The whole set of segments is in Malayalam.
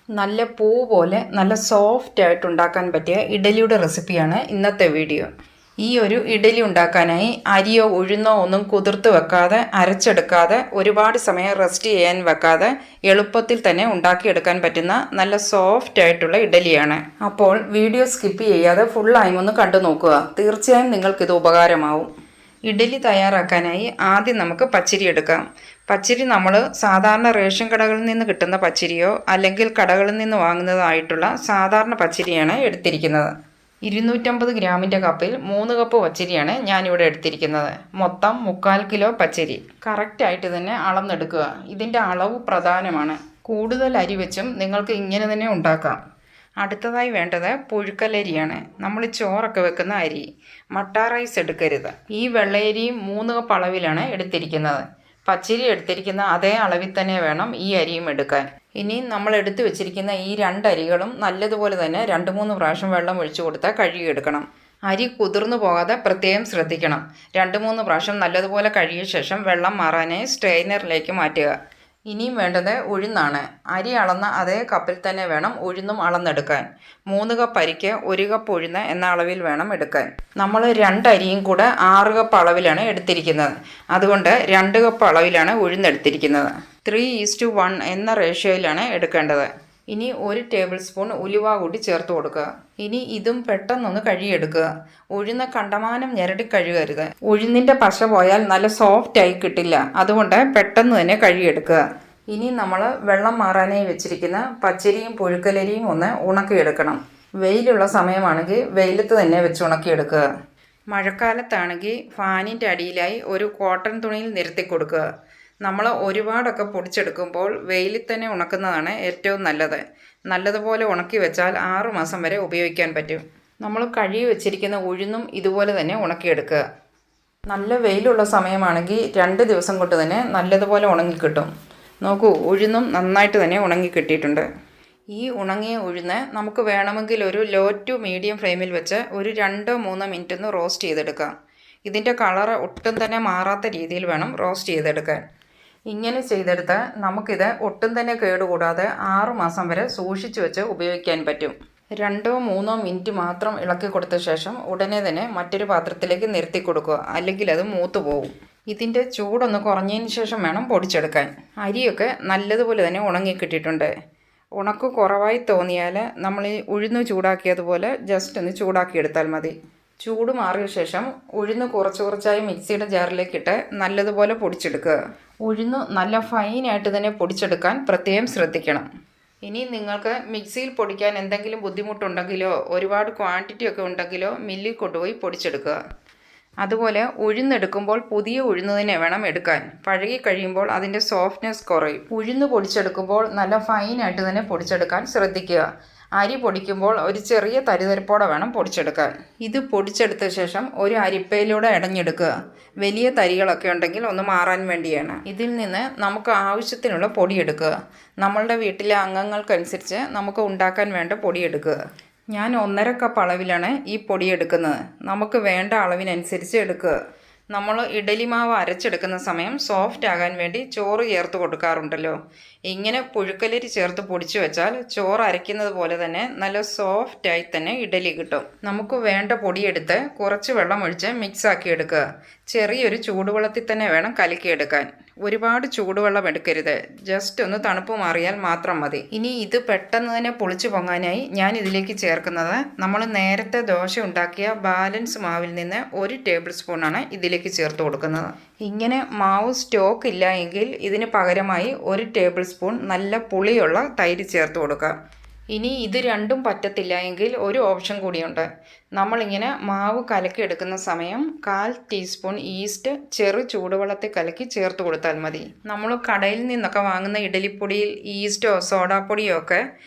നല്ല പൂ പോലെ നല്ല സോഫ്റ്റ് ആയിട്ട് ഉണ്ടാക്കാൻ പറ്റിയ ഇഡലിയുടെ റെസിപ്പിയാണ് ഇന്നത്തെ വീഡിയോ. ഈ ഒരു ഇഡലി ഉണ്ടാക്കാനായി അരിയോ ഉഴുന്നോ ഒന്നും കുതിർത്ത് വെക്കാതെ അരച്ചെടുക്കാതെ ഒരുപാട് സമയം റെസ്റ്റ് ചെയ്യാൻ വെക്കാതെ എളുപ്പത്തിൽ തന്നെ ഉണ്ടാക്കിയെടുക്കാൻ പറ്റുന്ന നല്ല സോഫ്റ്റ് ആയിട്ടുള്ള ഇഡലിയാണ്. അപ്പോൾ വീഡിയോ സ്കിപ്പ് ചെയ്യാതെ ഫുള്ളായും ഒന്ന് കണ്ടു നോക്കുക. തീർച്ചയായും നിങ്ങൾക്കിത് ഉപകാരമാവും. ഇഡലി തയ്യാറാക്കാനായി ആദ്യം നമുക്ക് പച്ചരി എടുക്കാം. പച്ചരി നമ്മൾ സാധാരണ റേഷൻ കടകളിൽ നിന്ന് കിട്ടുന്ന പച്ചരിയോ അല്ലെങ്കിൽ കടകളിൽ നിന്ന് വാങ്ങുന്നതായിട്ടുള്ള സാധാരണ പച്ചരിയാണ് എടുത്തിരിക്കുന്നത്. 250 ഗ്രാമിൻ്റെ കപ്പിൽ 3 കപ്പ് പച്ചരിയാണ് ഞാനിവിടെ എടുത്തിരിക്കുന്നത്. മൊത്തം 3/4 കിലോ പച്ചരി കറക്റ്റായിട്ട് തന്നെ അളന്നെടുക്കുക. ഇതിൻ്റെ അളവ് പ്രധാനമാണ്. കൂടുതൽ അരി വെച്ചും നിങ്ങൾക്ക് ഇങ്ങനെ തന്നെ ഉണ്ടാക്കാം. അടുത്തതായി വേണ്ടത് പുഴുക്കലരിയാണ്. നമ്മൾ ചോറൊക്കെ വെക്കുന്ന അരി. മട്ട റൈസ് എടുക്കരുത്. ഈ വെള്ളയരിയും 3 കപ്പ് അളവിലാണ് എടുത്തിരിക്കുന്നത്. പച്ചരി എടുത്തിരിക്കുന്ന അതേ അളവിൽ തന്നെ വേണം ഈ അരിയും എടുക്കാൻ. ഇനി നമ്മൾ എടുത്തു വെച്ചിരിക്കുന്ന ഈ 2 അരികളും നല്ലതുപോലെ തന്നെ 2-3 പ്രാവശ്യം വെള്ളം ഒഴിച്ചു കൊടുത്താൽ കഴുകിയെടുക്കണം. അരി കുതിർന്നു പോകാതെ പ്രത്യേകം ശ്രദ്ധിക്കണം. 2-3 പ്രാവശ്യം നല്ലതുപോലെ കഴുകിയ ശേഷം വെള്ളം മാറാനായി സ്ട്രെയിനറിലേക്ക് മാറ്റുക. ഇനിയും വേണ്ടത് ഉഴുന്നാണ്. അരി അളന്ന അതേ കപ്പിൽ തന്നെ വേണം ഉഴുന്നും അളന്നെടുക്കാൻ. 3 കപ്പ് അരിക്ക് 1 കപ്പ് ഉഴുന്ന് എന്ന അളവിൽ വേണം എടുക്കാൻ. നമ്മൾ 2 അരിയും കൂടെ 6 കപ്പ് അളവിലാണ് എടുത്തിരിക്കുന്നത്. അതുകൊണ്ട് 2 കപ്പ് അളവിലാണ് ഉഴുന്നെടുത്തിരിക്കുന്നത്. 3:1 എന്ന റേഷ്യോയിലാണ് എടുക്കേണ്ടത്. ഇനി 1 ടേബിൾ സ്പൂൺ ഉലുവ കൂടി ചേർത്ത് കൊടുക്കുക. ഇനി ഇതും പെട്ടെന്നൊന്ന് കഴുകിയെടുക്കുക. ഉഴുന്ന് കണ്ടമാനം ഞെരടി കഴുകരുത്. ഉഴുന്നിൻ്റെ പശ പോയാൽ നല്ല സോഫ്റ്റായി കിട്ടില്ല. അതുകൊണ്ട് പെട്ടെന്ന് തന്നെ കഴുകിയെടുക്കുക. ഇനി നമ്മൾ വെള്ളം മാറാനായി വെച്ചിരിക്കുന്ന പച്ചരിയും പുഴുക്കലരിയും ഒന്ന് ഉണക്കിയെടുക്കണം. വെയിലുള്ള സമയമാണെങ്കിൽ വെയിലത്ത് തന്നെ വെച്ച് ഉണക്കിയെടുക്കുക. മഴക്കാലത്താണെങ്കിൽ ഫാനിൻ്റെ അടിയിലായി ഒരു കോട്ടൺ തുണിയിൽ നിരത്തി കൊടുക്കുക. നമ്മൾ ഒരുപാടൊക്കെ പൊടിച്ചെടുക്കുമ്പോൾ വെയിലിൽ തന്നെ ഉണക്കുന്നതാണ് ഏറ്റവും നല്ലത്. നല്ലതുപോലെ ഉണക്കി വെച്ചാൽ 6 മാസം വരെ ഉപയോഗിക്കാൻ പറ്റും. നമ്മൾ കഴുകി വെച്ചിരിക്കുന്ന ഉഴുന്നും ഇതുപോലെ തന്നെ ഉണക്കിയെടുക്കുക. നല്ല വെയിലുള്ള സമയമാണെങ്കിൽ 2 ദിവസം കൊണ്ട് തന്നെ നല്ലതുപോലെ ഉണങ്ങിക്കിട്ടും. നോക്കൂ, ഉഴുന്നും നന്നായിട്ട് തന്നെ ഉണങ്ങിക്കിട്ടിയിട്ടുണ്ട്. ഈ ഉണങ്ങിയ ഉഴുന്ന് നമുക്ക് വേണമെങ്കിൽ ഒരു ലോ ടു മീഡിയം ഫ്ലെയിമിൽ വെച്ച് ഒരു 2-3 മിനിറ്റ് ഒന്ന് റോസ്റ്റ് ചെയ്തെടുക്കാം. ഇതിൻ്റെ കളറ് ഒട്ടും തന്നെ മാറാത്ത രീതിയിൽ വേണം റോസ്റ്റ് ചെയ്തെടുക്കാൻ. ഇങ്ങനെ ചെയ്തെടുത്താൽ നമുക്കിത് ഒട്ടും തന്നെ കേടുകൂടാതെ 6 മാസം വരെ സൂക്ഷിച്ചു വെച്ച് ഉപയോഗിക്കാൻ പറ്റും. 2-3 മിനിറ്റ് മാത്രം ഇളക്കി കൊടുത്ത ശേഷം ഉടനെ തന്നെ മറ്റൊരു പാത്രത്തിലേക്ക് നിരത്തി കൊടുക്കുക. അല്ലെങ്കിൽ അത് മൂത്ത് പോകും. ഇതിൻ്റെ ചൂടൊന്ന് കുറഞ്ഞതിന് ശേഷം വേണം പൊടിച്ചെടുക്കാൻ. അരിയൊക്കെ നല്ലതുപോലെ തന്നെ ഉണങ്ങിക്കിട്ടിയിട്ടുണ്ട്. ഉണക്ക് കുറവായി തോന്നിയാൽ നമ്മൾ ഈ ഉഴുന്ന് ചൂടാക്കിയതുപോലെ ജസ്റ്റ് ഒന്ന് ചൂടാക്കിയെടുത്താൽ മതി. ചൂട് മാറിയ ശേഷം ഉഴുന്ന് കുറച്ചായി മിക്സിയുടെ ജാറിലേക്കിട്ട് നല്ലതുപോലെ പൊടിച്ചെടുക്കുക. ഉഴുന്ന് നല്ല ഫൈനായിട്ട് തന്നെ പൊടിച്ചെടുക്കാൻ പ്രത്യേകം ശ്രദ്ധിക്കണം. ഇനി നിങ്ങൾക്ക് മിക്സിയിൽ പൊടിക്കാൻ എന്തെങ്കിലും ബുദ്ധിമുട്ടുണ്ടെങ്കിലോ ഒരുപാട് ക്വാണ്ടിറ്റി ഒക്കെ ഉണ്ടെങ്കിലോ മില്ലിൽ കൊണ്ടുപോയി പൊടിച്ചെടുക്കുക. അതുപോലെ ഉഴുന്നെടുക്കുമ്പോൾ പുതിയ ഉഴുന്ന് തന്നെ വേണം എടുക്കാൻ. പഴകി കഴിയുമ്പോൾ അതിൻ്റെ സോഫ്റ്റ്നെസ് കുറയും. ഉഴുന്ന് പൊടിച്ചെടുക്കുമ്പോൾ നല്ല ഫൈനായിട്ട് തന്നെ പൊടിച്ചെടുക്കാൻ ശ്രദ്ധിക്കുക. അരി പൊടിക്കുമ്പോൾ ഒരു ചെറിയ തരിതരിപ്പോടെ വേണം പൊടിച്ചെടുക്കാൻ. ഇത് പൊടിച്ചെടുത്ത ശേഷം ഒരു അരിപ്പയിലൂടെ ഇടഞ്ഞെടുക്കുക. വലിയ തരികളൊക്കെ ഉണ്ടെങ്കിൽ ഒന്ന് മാറാൻ വേണ്ടിയാണ്. ഇതിൽ നിന്ന് നമുക്ക് ആവശ്യത്തിനുള്ള പൊടിയെടുക്കുക. നമ്മളുടെ വീട്ടിലെ അംഗങ്ങൾക്കനുസരിച്ച് നമുക്ക് ഉണ്ടാക്കാൻ വേണ്ട പൊടിയെടുക്കുക. ഞാൻ 1.5 കപ്പ് അളവിലാണ് ഈ പൊടി എടുക്കുന്നത്. നമുക്ക് വേണ്ട അളവിനനുസരിച്ച് എടുക്കുക. നമ്മൾ ഇഡലി മാവ് അരച്ചെടുക്കുന്ന സമയം സോഫ്റ്റ് ആകാൻ വേണ്ടി ചോറ് ചേർത്ത് കൊടുക്കാറുണ്ടല്ലോ. ഇങ്ങനെ പുഴുക്കലരി ചേർത്ത് പൊടിച്ചു വെച്ചാൽ ചോറ് അരയ്ക്കുന്നത് പോലെ തന്നെ നല്ല സോഫ്റ്റായി തന്നെ ഇഡലി കിട്ടും. നമുക്ക് വേണ്ട പൊടിയെടുത്ത് കുറച്ച് വെള്ളം ഒഴിച്ച് മിക്സാക്കി എടുക്കുക. ചെറിയൊരു ചൂടുവെള്ളത്തിൽ തന്നെ വേണം കലക്കിയെടുക്കാൻ. ഒരുപാട് ചൂടുവെള്ളം എടുക്കരുത്. ജസ്റ്റ് ഒന്ന് തണുപ്പ് മാറിയാൽ മാത്രം മതി. ഇനി ഇത് പെട്ടെന്ന് തന്നെ പൊളിച്ചു പൊങ്ങാനായി ഞാൻ ഇതിലേക്ക് ചേർക്കുന്നത് നമ്മൾ നേരത്തെ ദോശ ഉണ്ടാക്കിയ ബാലൻസ് മാവിൽ നിന്ന് 1 ടേബിൾ സ്പൂണാണ് ഇതിലേക്ക് ചേർത്ത് കൊടുക്കുന്നത്. ഇങ്ങനെ മാവ് സ്റ്റോക്ക് ഇല്ല എങ്കിൽ ഇതിന് പകരമായി 1 ടേബിൾ സ്പൂൺ നല്ല പുളിയുള്ള തൈര് ചേർത്ത് കൊടുക്കുക. ഇനി ഇത് രണ്ടും പറ്റത്തില്ല എങ്കിൽ ഒരു ഓപ്ഷൻ കൂടിയുണ്ട്. നമ്മളിങ്ങനെ മാവ് കലക്കി എടുക്കുന്ന സമയം 1/4 ടീസ്പൂൺ ഈസ്റ്റ് ചെറു ചൂടുവെള്ളത്തിൽ കലക്കി ചേർത്ത് കൊടുത്താൽ മതി. നമ്മൾ കടയിൽ നിന്നൊക്കെ വാങ്ങുന്ന ഇഡലിപ്പൊടിയിൽ ഈസ്റ്റോ സോഡാപ്പൊടിയോ ഒക്കെ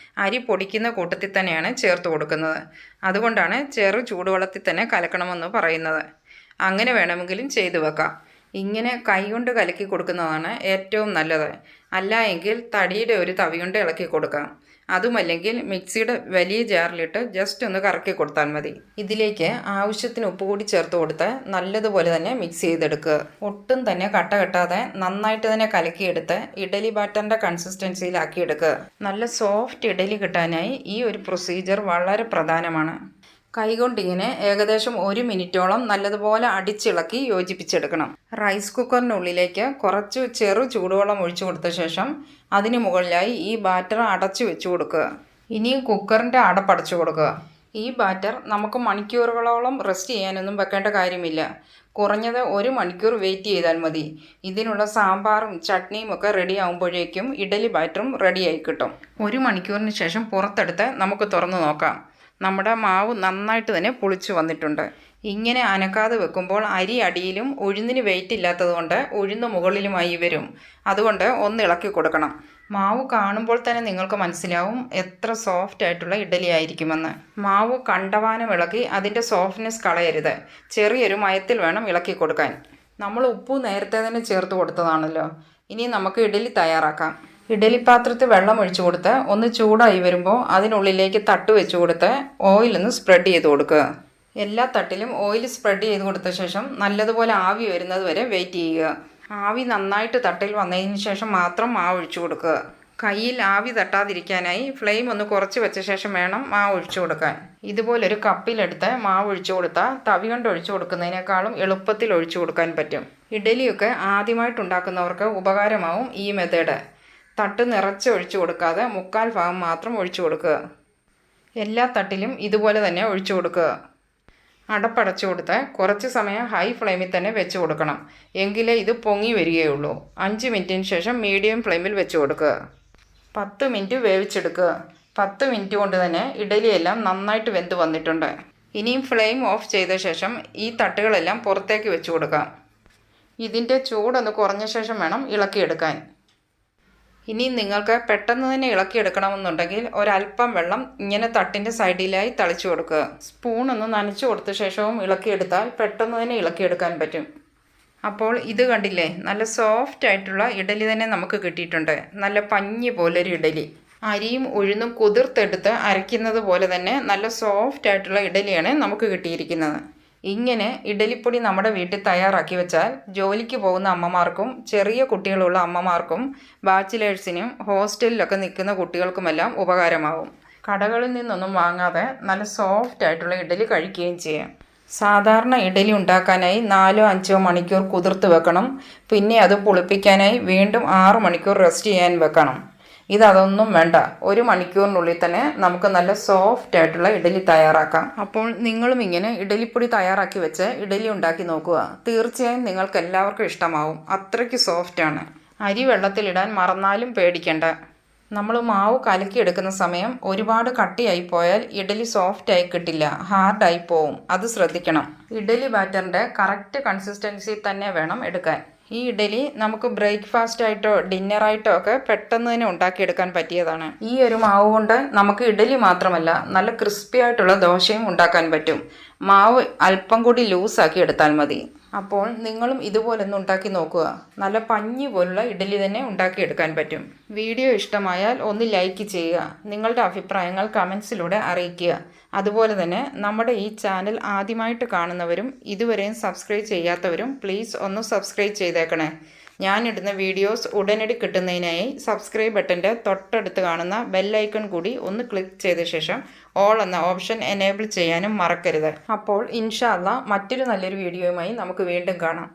അരി പൊടിക്കുന്ന കൂട്ടത്തിൽ തന്നെയാണ് ചേർത്ത് കൊടുക്കുന്നത്. അതുകൊണ്ടാണ് ചെറു ചൂടുവെള്ളത്തിൽ തന്നെ കലക്കണമെന്ന് പറയുന്നത്. അങ്ങനെ വേണമെങ്കിലും ചെയ്തു വെക്കാം. ഇങ്ങനെ കൈകൊണ്ട് കലക്കി കൊടുക്കുന്നതാണ് ഏറ്റവും നല്ലത്. അല്ല എങ്കിൽ തടിയുടെ ഒരു തവി കൊണ്ട് ഇളക്കി കൊടുക്കാം. അതുമല്ലെങ്കിൽ മിക്സിയുടെ വലിയ ജാറിലിട്ട് ജസ്റ്റ് ഒന്ന് കറക്കി കൊടുത്താൽ മതി. ഇതിലേക്ക് ആവശ്യത്തിന് ഉപ്പ് കൂടി ചേർത്ത് കൊടുത്ത് നല്ലതുപോലെ തന്നെ മിക്സ് ചെയ്തെടുക്കുക. ഒട്ടും തന്നെ കട്ട കെട്ടാതെ നന്നായിട്ട് തന്നെ കലക്കിയെടുത്ത് ഇഡലി ബാറ്ററിൻ്റെ കൺസിസ്റ്റൻസിയിലാക്കിയെടുക്കുക. നല്ല സോഫ്റ്റ് ഇഡലി കിട്ടാനായി ഈ ഒരു പ്രൊസീജിയർ വളരെ പ്രധാനമാണ്. കൈകൊണ്ടിങ്ങനെ ഏകദേശം 1 മിനിറ്റോളം നല്ലതുപോലെ അടിച്ചിളക്കി യോജിപ്പിച്ചെടുക്കണം. റൈസ് കുക്കറിനുള്ളിലേക്ക് കുറച്ച് ചെറു ചൂടുവെള്ളം ഒഴിച്ചു കൊടുത്ത ശേഷം അതിന് മുകളിലായി ഈ ബാറ്റർ അടച്ചു വെച്ച് കൊടുക്കുക. ഇനിയും കുക്കറിൻ്റെ അടപ്പടച്ചു കൊടുക്കുക. ഈ ബാറ്റർ നമുക്ക് മണിക്കൂറുകളോളം റെസ്റ്റ് ചെയ്യാനൊന്നും വെക്കേണ്ട കാര്യമില്ല. കുറഞ്ഞത് 1 മണിക്കൂർ വെയിറ്റ് ചെയ്താൽ മതി. ഇതിനുള്ള സാമ്പാറും ചട്നിയും ഒക്കെ റെഡി ആകുമ്പോഴേക്കും ഇഡലി ബാറ്ററും റെഡിയായി കിട്ടും. 1 മണിക്കൂറിന് ശേഷം പുറത്തെടുത്ത് നമുക്ക് തുറന്നു നോക്കാം. നമ്മുടെ മാവ് നന്നായിട്ട് തന്നെ പുളിച്ചു വന്നിട്ടുണ്ട്. ഇങ്ങനെ അനക്കാതെ വെക്കുമ്പോൾ അരി അടിയിലും ഉഴുന്നിന് വെയിറ്റ് ഇല്ലാത്തതുകൊണ്ട് ഉഴുന്ന് മുകളിലുമായി വരും. അതുകൊണ്ട് ഒന്ന് ഇളക്കി കൊടുക്കണം. മാവ് കാണുമ്പോൾ തന്നെ നിങ്ങൾക്ക് മനസ്സിലാവും എത്ര സോഫ്റ്റ് ആയിട്ടുള്ള ഇഡലി ആയിരിക്കുമെന്ന്. മാവ് കണ്ടവാനം ഇളക്കി അതിൻ്റെ സോഫ്റ്റ്നെസ് കളയരുത്. ചെറിയൊരു മയത്തിൽ വേണം ഇളക്കി കൊടുക്കാൻ. നമ്മൾ ഉപ്പ് നേരത്തെ തന്നെ ചേർത്ത് കൊടുത്തതാണല്ലോ. ഇനി നമുക്ക് ഇഡലി തയ്യാറാക്കാം. ഇഡലി പാത്രത്തിൽ വെള്ളം ഒഴിച്ചു കൊടുത്ത് ഒന്ന് ചൂടായി വരുമ്പോൾ അതിനുള്ളിലേക്ക് തട്ട് വെച്ച് കൊടുത്ത് ഓയിലൊന്ന് സ്പ്രെഡ് ചെയ്ത് കൊടുക്കുക. എല്ലാ തട്ടിലും ഓയിൽ സ്പ്രെഡ് ചെയ്ത് കൊടുത്ത ശേഷം നല്ലതുപോലെ ആവി വരുന്നത് വരെ വെയിറ്റ് ചെയ്യുക. ആവി നന്നായിട്ട് തട്ടിൽ വന്നതിന് ശേഷം മാത്രം മാവ് ഒഴിച്ചു കൊടുക്കുക. കയ്യിൽ ആവി തട്ടാതിരിക്കാനായി ഫ്ലെയിം ഒന്ന് കുറച്ച് വെച്ച ശേഷം വേണം മാവ് ഒഴിച്ചു കൊടുക്കാൻ. ഇതുപോലൊരു കപ്പിലെടുത്ത് മാവ് ഒഴിച്ചു കൊടുത്താൽ തവി കൊണ്ട് ഒഴിച്ചു കൊടുക്കുന്നതിനേക്കാളും എളുപ്പത്തിൽ ഒഴിച്ചു കൊടുക്കാൻ പറ്റും. ഇഡലിയൊക്കെ ആദ്യമായിട്ടുണ്ടാക്കുന്നവർക്ക് ഉപകാരമാവും ഈ മെത്തേഡ്. തട്ട് നിറച്ച് ഒഴിച്ചു കൊടുക്കാതെ 1/4 ഭാഗം മാത്രം ഒഴിച്ചു കൊടുക്കുക. എല്ലാ തട്ടിലും ഇതുപോലെ തന്നെ ഒഴിച്ചു കൊടുക്കുക. അടപ്പടച്ചു കൊടുത്ത് കുറച്ച് സമയം ഹൈ ഫ്ലെയിമിൽ തന്നെ വെച്ച് കൊടുക്കണം. എങ്കിലേ ഇത് പൊങ്ങി വരികയുള്ളൂ. 5 മിനിറ്റിന് ശേഷം മീഡിയം ഫ്ലെയിമിൽ വെച്ച് കൊടുക്കുക. 10 മിനിറ്റ് വേവിച്ചെടുക്കുക. 10 മിനിറ്റ് കൊണ്ട് തന്നെ ഇഡലിയെല്ലാം നന്നായിട്ട് വെന്ത് വന്നിട്ടുണ്ട്. ഇനിയും ഫ്ലെയിം ഓഫ് ചെയ്ത ശേഷം ഈ തട്ടുകളെല്ലാം പുറത്തേക്ക് വെച്ച് കൊടുക്കാം. ഇതിൻ്റെ ചൂടൊന്ന് കുറഞ്ഞ ശേഷം വേണം ഇളക്കിയെടുക്കാൻ. ഇനി നിങ്ങൾക്ക് പെട്ടെന്ന് തന്നെ ഇളക്കിയെടുക്കണമെന്നുണ്ടെങ്കിൽ ഒരല്പം വെള്ളം ഇങ്ങനെ തട്ടിൻ്റെ സൈഡിലായി തളിച്ചു കൊടുക്കുക. സ്പൂണൊന്ന് നനച്ചു കൊടുത്ത ശേഷവും ഇളക്കിയെടുത്താൽ പെട്ടെന്ന് തന്നെ ഇളക്കിയെടുക്കാൻ പറ്റും. അപ്പോൾ ഇത് കണ്ടില്ലേ, നല്ല സോഫ്റ്റ് ആയിട്ടുള്ള ഇഡലി തന്നെ നമുക്ക് കിട്ടിയിട്ടുണ്ട്. നല്ല പഞ്ഞി പോലൊരു ഇഡലി. അരിയും ഉഴുന്നും കുതിർത്തെടുത്ത് അരയ്ക്കുന്നത് പോലെ തന്നെ നല്ല സോഫ്റ്റ് ആയിട്ടുള്ള ഇഡലിയാണ് നമുക്ക് കിട്ടിയിരിക്കുന്നത്. ഇങ്ങനെ ഇഡലിപ്പൊടി നമ്മുടെ വീട്ടിൽ തയ്യാറാക്കി വെച്ചാൽ ജോലിക്ക് പോകുന്ന അമ്മമാർക്കും ചെറിയ കുട്ടികളുള്ള അമ്മമാർക്കും ബാച്ചിലേഴ്സിനും ഹോസ്റ്റലിലൊക്കെ നിൽക്കുന്ന കുട്ടികൾക്കുമെല്ലാം ഉപകാരമാവും. കടകളിൽ നിന്നൊന്നും വാങ്ങാതെ നല്ല സോഫ്റ്റ് ആയിട്ടുള്ള ഇഡലി കഴിക്കുകയും ചെയ്യാം. സാധാരണ ഇഡലി ഉണ്ടാക്കാനായി 4-5 മണിക്കൂർ കുതിർത്ത് വെക്കണം. പിന്നെ അത് പുളിപ്പിക്കാനായി വീണ്ടും 6 മണിക്കൂർ റെസ്റ്റ് ചെയ്യാൻ വെക്കണം. ഇതൊന്നും വേണ്ട. 1 മണിക്കൂറിനുള്ളിൽ തന്നെ നമുക്ക് നല്ല സോഫ്റ്റ് ആയിട്ടുള്ള ഇഡലി തയ്യാറാക്കാം. അപ്പോൾ നിങ്ങളും ഇങ്ങനെ ഇഡലിപ്പൊടി തയ്യാറാക്കി വെച്ച് ഇഡലി ഉണ്ടാക്കി നോക്കുക. തീർച്ചയായും നിങ്ങൾക്ക് എല്ലാവർക്കും ഇഷ്ടമാവും. അത്രയ്ക്ക് സോഫ്റ്റാണ്. അരി വെള്ളത്തിലിടാൻ മറന്നാലും പേടിക്കണ്ട. നമ്മൾ മാവ് കലക്കിയെടുക്കുന്ന സമയം ഒരുപാട് കട്ടിയായി പോയാൽ ഇഡലി സോഫ്റ്റായി കിട്ടില്ല, ഹാർഡായി പോവും. അത് ശ്രദ്ധിക്കണം. ഇഡലി ബാറ്ററിൻ്റെ കറക്റ്റ് കൺസിസ്റ്റൻസി തന്നെ വേണം എടുക്കാൻ. ഈ ഇഡലി നമുക്ക് ബ്രേക്ക്ഫാസ്റ്റ് ആയിട്ടോ ഡിന്നറായിട്ടോ ഒക്കെ പെട്ടെന്ന് തന്നെ ഉണ്ടാക്കിയെടുക്കാൻ പറ്റിയതാണ്. ഈ ഒരു മാവ് കൊണ്ട് നമുക്ക് ഇഡലി മാത്രമല്ല നല്ല ക്രിസ്പി ആയിട്ടുള്ള ദോശയും ഉണ്ടാക്കാൻ പറ്റും. മാവ് അല്പം കൂടി ലൂസാക്കി എടുത്താൽ മതി. അപ്പോൾ നിങ്ങളും ഇതുപോലൊന്ന് ഉണ്ടാക്കി നോക്കുക. നല്ല പഞ്ഞി പോലുള്ള ഇഡലി തന്നെ ഉണ്ടാക്കിയെടുക്കാൻ പറ്റും. വീഡിയോ ഇഷ്ടമായാൽ ഒന്ന് ലൈക്ക് ചെയ്യുക. നിങ്ങളുടെ അഭിപ്രായങ്ങൾ കമൻസിലൂടെ അറിയിക്കുക. അതുപോലെ തന്നെ നമ്മുടെ ഈ ചാനൽ ആദ്യമായിട്ട് കാണുന്നവരും ഇതുവരെയും സബ്സ്ക്രൈബ് ചെയ്യാത്തവരും പ്ലീസ് ഒന്ന് സബ്സ്ക്രൈബ് ചെയ്തേക്കണേ. ഞാനിടുന്ന വീഡിയോസ് ഉടനടി കിട്ടുന്നതിനായി സബ്സ്ക്രൈബ് ബട്ടൻ്റെ തൊട്ടടുത്ത് കാണുന്ന ബെല്ലൈക്കൺ കൂടി ഒന്ന് ക്ലിക്ക് ചെയ്ത ശേഷം ഓൾ എന്ന ഓപ്ഷൻ എനേബിൾ ചെയ്യാനും മറക്കരുത്. അപ്പോൾ ഇൻഷാ അല്ലാഹ് മറ്റൊരു നല്ലൊരു വീഡിയോയുമായി നമുക്ക് വീണ്ടും കാണാം.